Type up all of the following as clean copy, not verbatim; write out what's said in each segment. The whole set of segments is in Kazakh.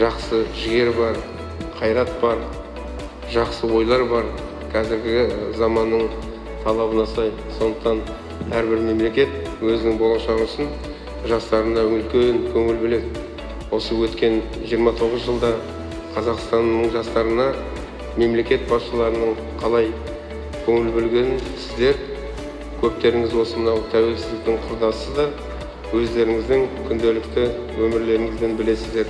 жақсы жігер бар, қайрат бар, жақсы ойлар бар. Қазіргі заманның талабына сай. Сондықтан әрбір мемлекет өзінің болашағы үшін жастарына үлкен көңіл бөледі. Осы өткен 29 жылда Қазақстанның жастарына мемлекет басшыларының қалай көңіл бөлгенін сіздер көптеріңіз осы мынау тәуелсіздіктің құрдасысыздар, өздеріңіздің күнделікті өмірлеріңізден білесіздер.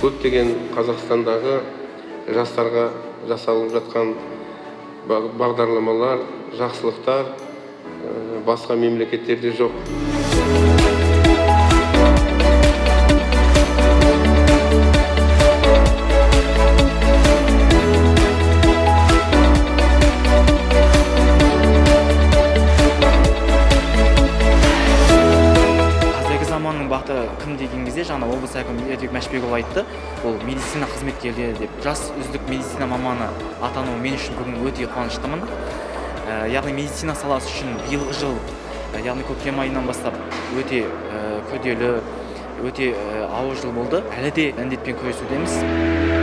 Көптеген Қазақстандағы жастарға жасалып жатқан бағдарламалар, жақсылықтар басқа мемлекеттерде жоқ. Заманның бақыты кім деген кезде жаңа облыс әкімі Ердәулет Мәшбекұлы айтты, ол медицина қызметкерлері деп. Жас үздік медицина маманы атану мен үшін бүгін өте қуаныштымын. Яғни медицина саласы үшін биылғы жыл, яғни көктем айынан бастап өте күрделі, өте ауыр жыл болды. Әлі де індетпен күресудеміз.